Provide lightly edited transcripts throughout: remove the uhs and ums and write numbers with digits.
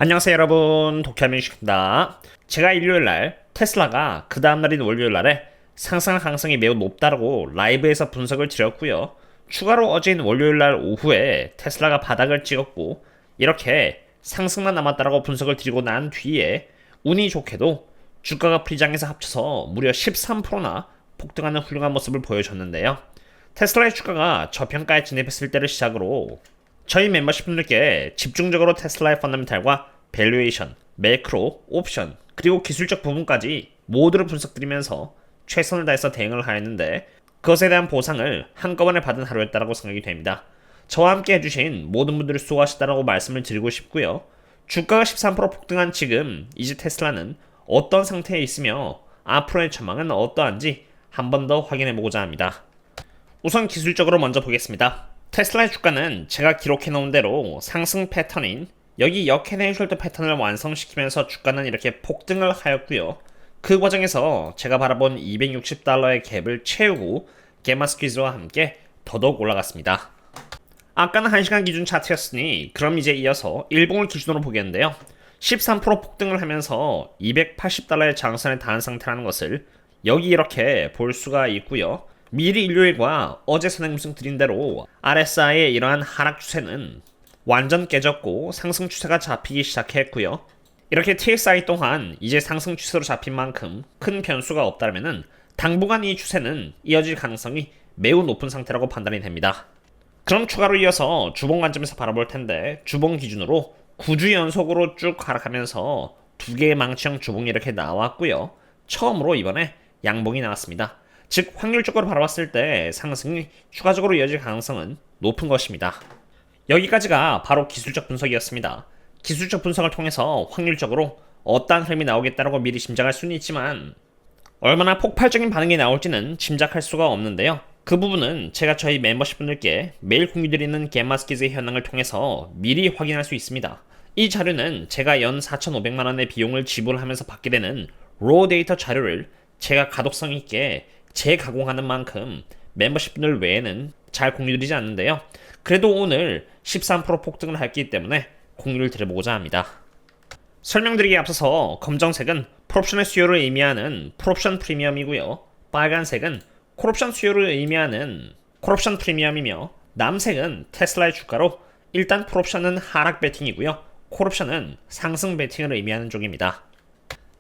안녕하세요 여러분, 도쿄민식입니다. 제가 일요일날 테슬라가 그 다음날인 월요일날에 상승 가능성이 매우 높다고 라이브에서 분석을 드렸고요. 추가로 어제인 월요일날 오후에 테슬라가 바닥을 찍었고 이렇게 상승만 남았다고 분석을 드리고 난 뒤에 운이 좋게도 주가가 프리장에서 합쳐서 무려 13%나 폭등하는 훌륭한 모습을 보여줬는데요. 테슬라의 주가가 저평가에 진입했을 때를 시작으로 저희 멤버십 분들께 집중적으로 테슬라의 펀더멘탈과 밸류에이션, 매크로, 옵션, 그리고 기술적 부분까지 모두를 분석드리면서 최선을 다해서 대응을 하였는데 그것에 대한 보상을 한꺼번에 받은 하루였다고 생각이 됩니다. 저와 함께 해주신 모든 분들이 수고하셨다고 말씀을 드리고 싶고요. 주가가 13% 폭등한 지금 이제 테슬라는 어떤 상태에 있으며 앞으로의 전망은 어떠한지 한 번 더 확인해보고자 합니다. 우선 기술적으로 먼저 보겠습니다. 테슬라의 주가는 제가 기록해놓은 대로 상승 패턴인 여기 역헤드앤숄더 패턴을 완성시키면서 주가는 이렇게 폭등을 하였고요. 그 과정에서 제가 바라본 260달러의 갭을 채우고 게마 스퀴즈와 함께 더더욱 올라갔습니다. 아까는 1시간 기준 차트였으니 그럼 이제 이어서 일봉을 기준으로 보겠는데요. 13% 폭등을 하면서 280달러의 장선에 닿은 상태라는 것을 여기 이렇게 볼 수가 있고요. 미리 일요일과 어제 선행무승 드린 대로 RSI의 이러한 하락 추세는 완전 깨졌고 상승 추세가 잡히기 시작했고요. 이렇게 TSI 또한 이제 상승 추세로 잡힌 만큼 큰 변수가 없다면 당분간 이 추세는 이어질 가능성이 매우 높은 상태라고 판단이 됩니다. 그럼 추가로 이어서 주봉 관점에서 바라볼 텐데 주봉 기준으로 9주 연속으로 쭉 하락하면서 두 개의 망치형 주봉이 이렇게 나왔고요. 처음으로 이번에 양봉이 나왔습니다. 즉 확률적으로 바라봤을 때 상승이 추가적으로 이어질 가능성은 높은 것입니다. 여기까지가 바로 기술적 분석이었습니다. 기술적 분석을 통해서 확률적으로 어떠한 흐름이 나오겠다고 미리 짐작할 수는 있지만 얼마나 폭발적인 반응이 나올지는 짐작할 수가 없는데요. 그 부분은 제가 저희 멤버십 분들께 매일 공유드리는 게마스키즈의 현황을 통해서 미리 확인할 수 있습니다. 이 자료는 제가 연 4,500만원의 비용을 지불하면서 받게 되는 로 데이터 자료를 제가 가독성 있게 재가공하는 만큼 멤버십 분들 외에는 잘 공유드리지 않는데요. 그래도 오늘 13% 폭등을 했기 때문에 공유를 드려보고자 합니다. 설명드리기에 앞서서 검정색은 콜옵션의 수요를 의미하는 콜옵션 프리미엄이고요. 빨간색은 콜옵션 수요를 의미하는 콜옵션 프리미엄이며 남색은 테슬라의 주가로 일단 콜옵션은 하락 베팅이고요. 콜옵션은 상승 베팅을 의미하는 쪽입니다.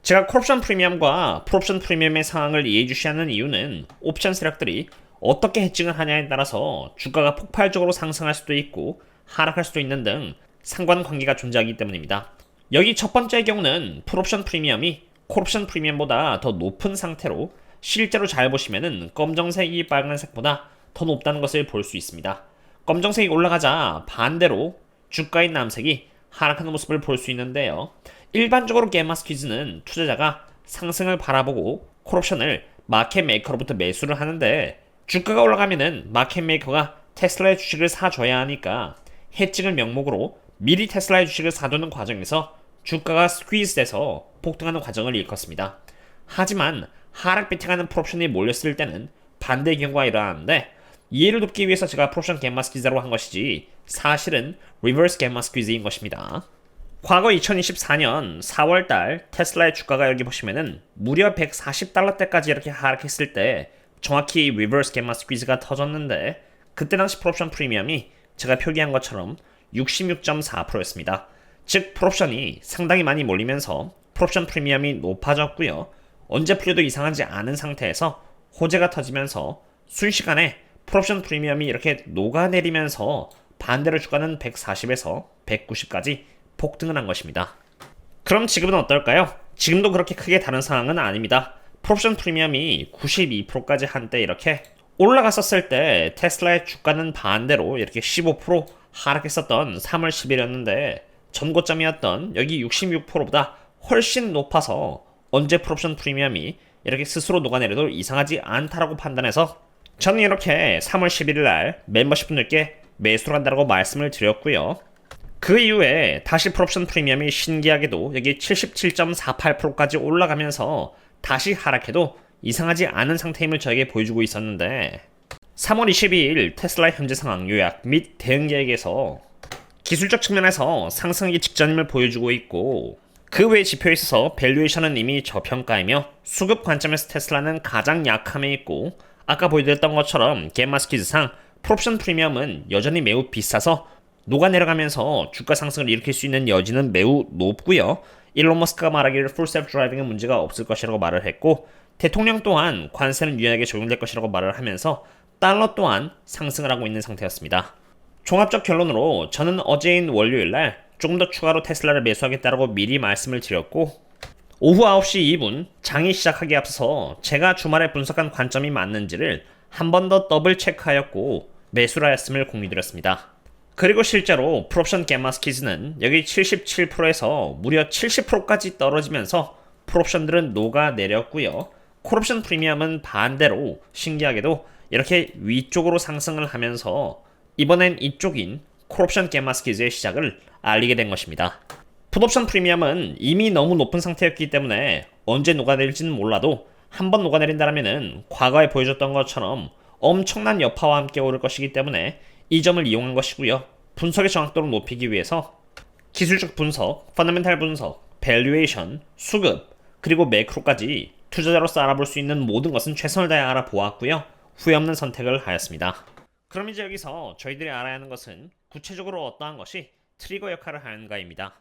제가 콜옵션 프리미엄과 풀옵션 프리미엄의 상황을 이해해 주셔야 하는 이유는 옵션 세력들이 어떻게 해칭을 하냐에 따라서 주가가 폭발적으로 상승할 수도 있고 하락할 수도 있는 등 상관관계가 존재하기 때문입니다. 여기 첫 번째의 경우는 풀옵션 프리미엄이 콜옵션 프리미엄보다 더 높은 상태로 실제로 잘 보시면은 검정색이 빨간색보다 더 높다는 것을 볼 수 있습니다. 검정색이 올라가자 반대로 주가인 남색이 하락하는 모습을 볼 수 있는데요. 일반적으로 게마스퀴즈는 투자자가 상승을 바라보고 콜옵션을 마켓 메이커로부터 매수를 하는데 주가가 올라가면은 마켓 메이커가 테슬라의 주식을 사줘야 하니까 해칭을 명목으로 미리 테슬라의 주식을 사두는 과정에서 주가가 스퀴즈돼서 폭등하는 과정을 일컫습니다. 하지만 하락 베팅하는 풀옵션이 몰렸을 때는 반대의 경우가 일어나는데 이해를 돕기 위해서 제가 풀옵션 게마스퀴즈라고 한 것이지 사실은 리버스 게마스퀴즈인 것입니다. 과거 2024년 4월달 테슬라의 주가가 여기 보시면은 무려 140달러대까지 이렇게 하락했을 때 정확히 리버스 게마 스퀴즈가 터졌는데 그때 당시 풀옵션 프리미엄이 제가 표기한 것처럼 66.4%였습니다. 즉 풀옵션이 상당히 많이 몰리면서 풀옵션 프리미엄이 높아졌고요. 언제 풀려도 이상하지 않은 상태에서 호재가 터지면서 순식간에 풀옵션 프리미엄이 이렇게 녹아내리면서 반대로 주가는 140에서 190까지 폭등을 한 것입니다. 그럼 지금은 어떨까요? 지금도 그렇게 크게 다른 상황은 아닙니다. 풀옵션 프리미엄이 92%까지 한때 이렇게 올라갔었을 때 테슬라의 주가는 반대로 이렇게 15% 하락했었던 3월 10일이었는데 전고점이었던 여기 66%보다 훨씬 높아서 언제 풀옵션 프리미엄이 이렇게 스스로 녹아내려도 이상하지 않다라고 판단해서 저는 이렇게 3월 11일 날 멤버십 분들께 매수를 한다고 말씀을 드렸고요. 그 이후에 다시 풀옵션 프리미엄이 신기하게도 여기 77.48%까지 올라가면서 다시 하락해도 이상하지 않은 상태임을 저에게 보여주고 있었는데 3월 22일 테슬라 현재 상황 요약 및 대응 계획에서 기술적 측면에서 상승하기 직전임을 보여주고 있고, 그 외 지표에 있어서 밸류에이션은 이미 저평가이며 수급 관점에서 테슬라는 가장 약함에 있고, 아까 보여드렸던 것처럼 겟마스키즈상 풀옵션 프리미엄은 여전히 매우 비싸서 녹아내려가면서 주가 상승을 일으킬 수 있는 여지는 매우 높고요. 일론 머스크가 말하기를 풀셀프 드라이빙은 문제가 없을 것이라고 말을 했고, 대통령 또한 관세는 유연하게 적용될 것이라고 말을 하면서 달러 또한 상승을 하고 있는 상태였습니다. 종합적 결론으로 저는 어제인 월요일날 조금 더 추가로 테슬라를 매수하겠다라고 미리 말씀을 드렸고, 오후 9시 2분 장이 시작하기에 앞서서 제가 주말에 분석한 관점이 맞는지를 한 번 더 더블 체크하였고 매수를 하였음을 공유드렸습니다. 그리고 실제로 풀옵션 겟마스키즈는 여기 77%에서 무려 70%까지 떨어지면서 풀옵션들은 녹아내렸고요. 콜옵션 프리미엄은 반대로 신기하게도 이렇게 위쪽으로 상승을 하면서 이번엔 이쪽인 콜옵션 겟마스키즈의 시작을 알리게 된 것입니다. 풋옵션 프리미엄은 이미 너무 높은 상태였기 때문에 언제 녹아내릴지는 몰라도 한번 녹아내린다면 과거에 보여줬던 것처럼 엄청난 여파와 함께 오를 것이기 때문에 이 점을 이용한 것이고요. 분석의 정확도를 높이기 위해서 기술적 분석, 펀더멘탈 분석, 밸류에이션, 수급, 그리고 매크로까지 투자자로서 알아볼 수 있는 모든 것은 최선을 다해 알아보았고요. 후회 없는 선택을 하였습니다. 그럼 이제 여기서 저희들이 알아야 하는 것은 구체적으로 어떠한 것이 트리거 역할을 하는가입니다.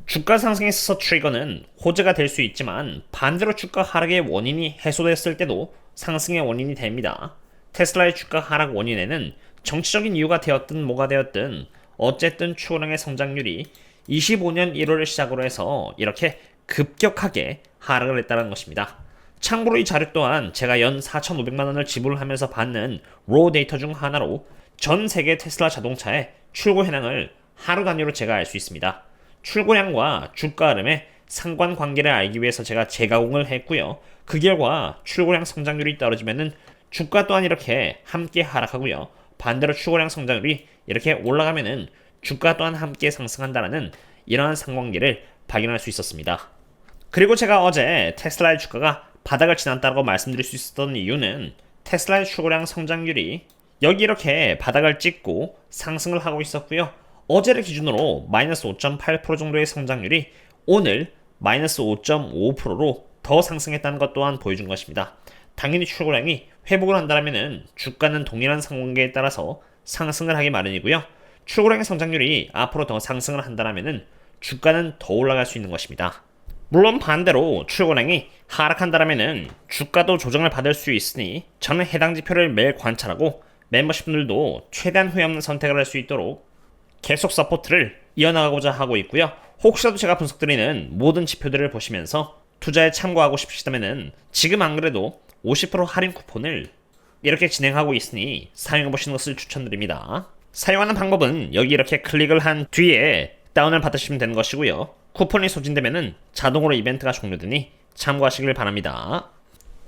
주가 상승에 있어서 트리거는 호재가 될 수 있지만 반대로 주가 하락의 원인이 해소됐을 때도 상승의 원인이 됩니다. 테슬라의 주가 하락 원인에는 정치적인 이유가 되었든 뭐가 되었든 어쨌든 추호량의 성장률이 25년 1월을 시작으로 해서 이렇게 급격하게 하락을 했다는 것입니다. 참고로 이 자료 또한 제가 연 4,500만 원을 지불하면서 받는 로 데이터 중 하나로 전 세계 테슬라 자동차의 출고 현황을 하루 단위로 제가 알 수 있습니다. 출고량과 주가 흐름의 상관관계를 알기 위해서 제가 재가공을 했고요. 그 결과 출고량 성장률이 떨어지면은 주가 또한 이렇게 함께 하락하고요. 반대로 출고량 성장률이 이렇게 올라가면은 주가 또한 함께 상승한다는 이러한 상관관계를 발견할 수 있었습니다. 그리고 제가 어제 테슬라의 주가가 바닥을 지났다고 말씀드릴 수 있었던 이유는 테슬라의 출고량 성장률이 여기 이렇게 바닥을 찍고 상승을 하고 있었고요. 어제를 기준으로 마이너스 5.8% 정도의 성장률이 오늘 마이너스 5.5%로 더 상승했다는 것 또한 보여준 것입니다. 당연히 출고량이 회복을 한다면 주가는 동일한 상관관계에 따라서 상승을 하기 마련이고요. 출고량의 성장률이 앞으로 더 상승을 한다면 주가는 더 올라갈 수 있는 것입니다. 물론 반대로 출고량이 하락한다면 주가도 조정을 받을 수 있으니 저는 해당 지표를 매일 관찰하고 멤버십분들도 최대한 후회 없는 선택을 할 수 있도록 계속 서포트를 이어나가고자 하고 있고요. 혹시라도 제가 분석드리는 모든 지표들을 보시면서 투자에 참고하고 싶으시다면 지금 안 그래도 50% 할인 쿠폰을 이렇게 진행하고 있으니 사용해보시는 것을 추천드립니다. 사용하는 방법은 여기 이렇게 클릭을 한 뒤에 다운을 받으시면 되는 것이고요. 쿠폰이 소진되면 자동으로 이벤트가 종료되니 참고하시길 바랍니다.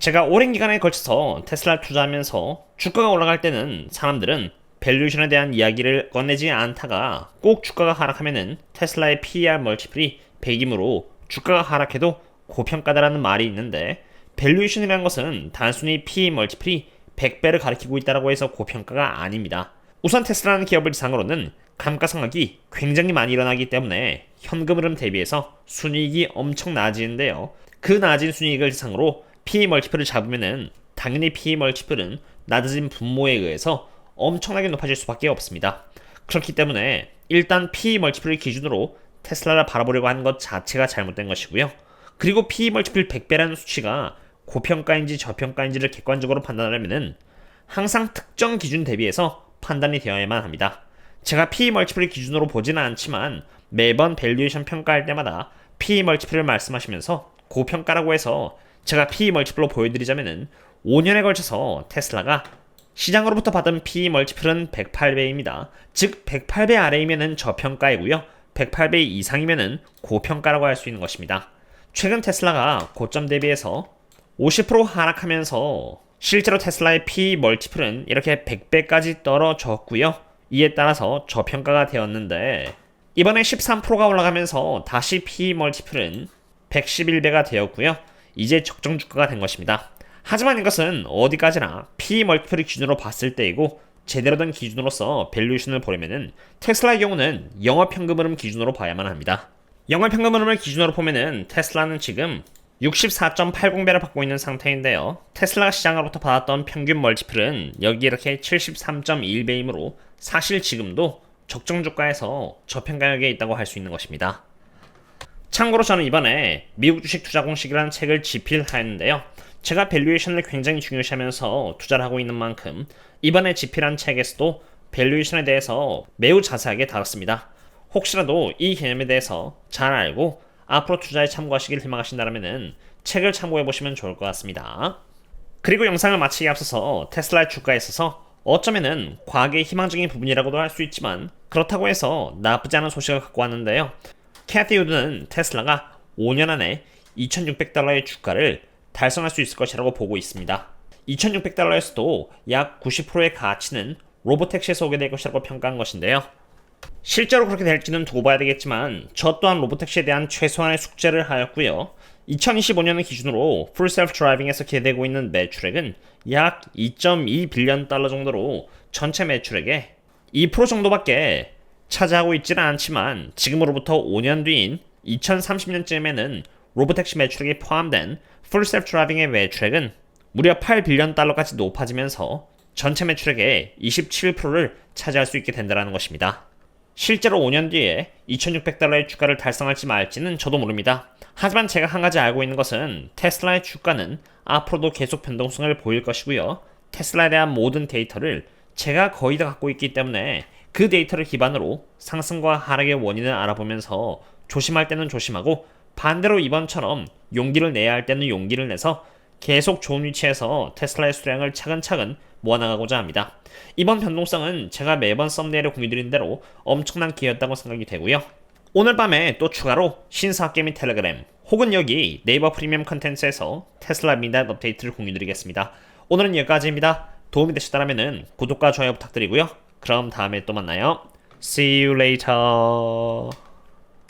제가 오랜 기간에 걸쳐서 테슬라를 투자하면서 주가가 올라갈 때는 사람들은 밸류에이션에 대한 이야기를 꺼내지 않다가 꼭 주가가 하락하면은 테슬라의 PER 멀티플이 100이므로 주가가 하락해도 고평가다라는 말이 있는데, 밸류에이션이라는 것은 단순히 PE 멀티플이 100배를 가리키고 있다고 해서 고평가가 아닙니다. 우선 테슬라라는 기업을 지상으로는 감가상각이 굉장히 많이 일어나기 때문에 현금 흐름 대비해서 순이익이 엄청 낮아지는데요. 그 낮은 순이익을 지상으로 PE 멀티플을 잡으면은 당연히 PE 멀티플은 낮아진 분모에 의해서 엄청나게 높아질 수밖에 없습니다. 그렇기 때문에 일단 PE 멀티플을 기준으로 테슬라를 바라보려고 하는 것 자체가 잘못된 것이고요. 그리고 PE 멀티플 100배라는 수치가 고평가인지 저평가인지를 객관적으로 판단하려면 항상 특정 기준 대비해서 판단이 되어야만 합니다. 제가 PE 멀티플을 기준으로 보지는 않지만 매번 밸류에이션 평가할 때마다 PE 멀티플을 말씀하시면서 고평가라고 해서 제가 PE 멀티플로 보여드리자면은 5년에 걸쳐서 테슬라가 시장으로부터 받은 PE 멀티플은 108배입니다. 즉 108배 아래이면은 저평가이고요. 108배 이상이면은 고평가라고 할 수 있는 것입니다. 최근 테슬라가 고점 대비해서 50% 하락하면서 실제로 테슬라의 PE 멀티플은 이렇게 100배까지 떨어졌고요. 이에 따라서 저평가가 되었는데 이번에 13%가 올라가면서 다시 PE 멀티플은 111배가 되었고요. 이제 적정 주가가 된 것입니다. 하지만 이것은 어디까지나 PE 멀티플을 기준으로 봤을 때이고 제대로 된 기준으로서 밸류에이션을 보려면은 테슬라의 경우는 영업현금 흐름 기준으로 봐야만 합니다. 영업현금 흐름을 기준으로 보면은 테슬라는 지금 64.80배를 받고 있는 상태인데요. 테슬라가 시장으로부터 받았던 평균 멀티플은 여기 이렇게 73.21배이므로 사실 지금도 적정 주가에서 저평가역에 있다고 할 수 있는 것입니다. 참고로 저는 이번에 미국 주식 투자 공식이라는 책을 집필하였는데요. 제가 밸류에이션을 굉장히 중요시하면서 투자를 하고 있는 만큼 이번에 집필한 책에서도 밸류에이션에 대해서 매우 자세하게 다뤘습니다. 혹시라도 이 개념에 대해서 잘 알고 앞으로 투자에 참고하시길 희망하신다면 책을 참고해보시면 좋을 것 같습니다. 그리고 영상을 마치기에 앞서서 테슬라의 주가에 있어서 어쩌면은 과학의 희망적인 부분이라고도 할 수 있지만 그렇다고 해서 나쁘지 않은 소식을 갖고 왔는데요. 캐티 우드는 테슬라가 5년 안에 2,600달러의 주가를 달성할 수 있을 것이라고 보고 있습니다. 2,600달러에서도 약 90%의 가치는 로보택시에서 오게 될 것이라고 평가한 것인데요. 실제로 그렇게 될지는 두고 봐야 되겠지만 저 또한 로보택시에 대한 최소한의 숙제를 하였고요. 2025년을 기준으로 풀 셀프 드라이빙에서 기대되고 있는 매출액은 약 2.2빌리언 달러 정도로 전체 매출액의 2% 정도밖에 차지하고 있지는 않지만 지금으로부터 5년 뒤인 2030년쯤에는 로보택시 매출액이 포함된 풀 셀프 드라이빙의 매출액은 무려 8빌리언 달러까지 높아지면서 전체 매출액의 27%를 차지할 수 있게 된다는 것입니다. 실제로 5년 뒤에 2,600달러의 주가를 달성할지 말지는 저도 모릅니다. 하지만 제가 한 가지 알고 있는 것은 테슬라의 주가는 앞으로도 계속 변동성을 보일 것이고요. 테슬라에 대한 모든 데이터를 제가 거의 다 갖고 있기 때문에 그 데이터를 기반으로 상승과 하락의 원인을 알아보면서 조심할 때는 조심하고 반대로 이번처럼 용기를 내야 할 때는 용기를 내서 계속 좋은 위치에서 테슬라의 수량을 차근차근 모아나가고자 합니다. 이번 변동성은 제가 매번 썸네일에 공유드린 대로 엄청난 기회였다고 생각이 되고요. 오늘 밤에 또 추가로 신사학개 및 텔레그램 혹은 여기 네이버 프리미엄 컨텐츠에서 테슬라 미드나잇 업데이트를 공유드리겠습니다. 오늘은 여기까지입니다. 도움이 되셨다면 구독과 좋아요 부탁드리고요. 그럼 다음에 또 만나요. See you later.